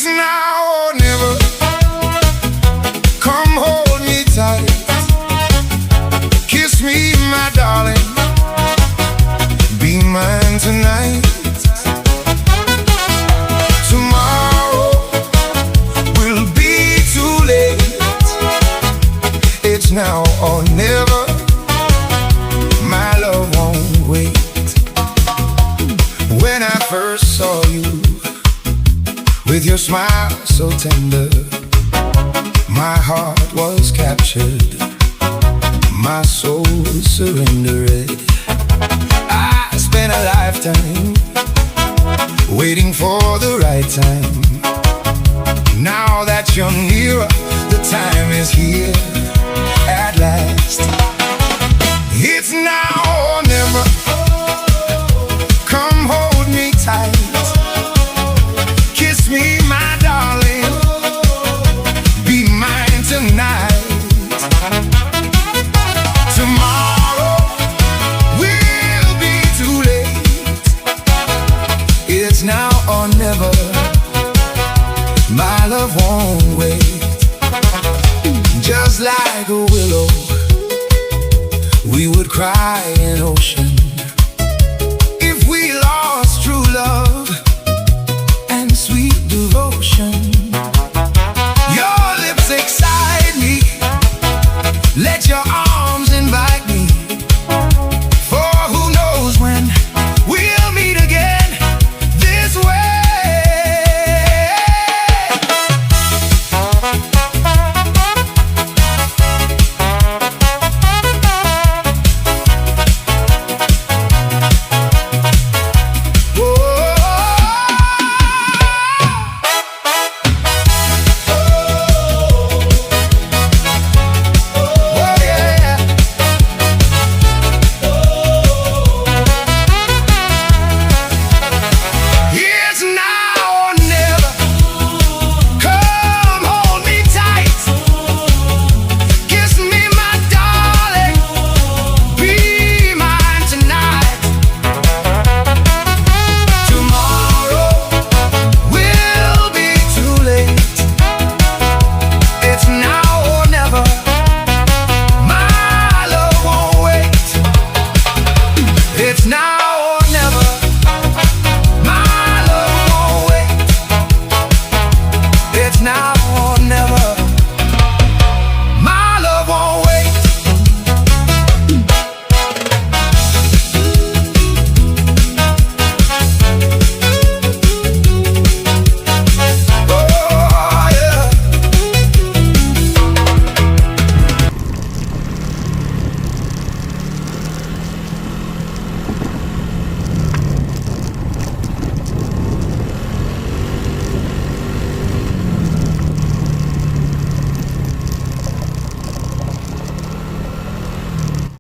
now or never. Come hold me tight. Kiss me, my darling. Be mine tonight. Tomorrow will be too late. It's now or never. My love won't wait. When I first saw you, with your smile so tender, my heart was captured, my soul surrendered. I spent a lifetime waiting for the right time. Now that you're nearer, the time is here at last. It's now or never. Come hold me tight. Kiss me, my darling. Be mine tonight. Tomorrow will be too late. It's now or never. My love won't wait. Just like a willow, we would cry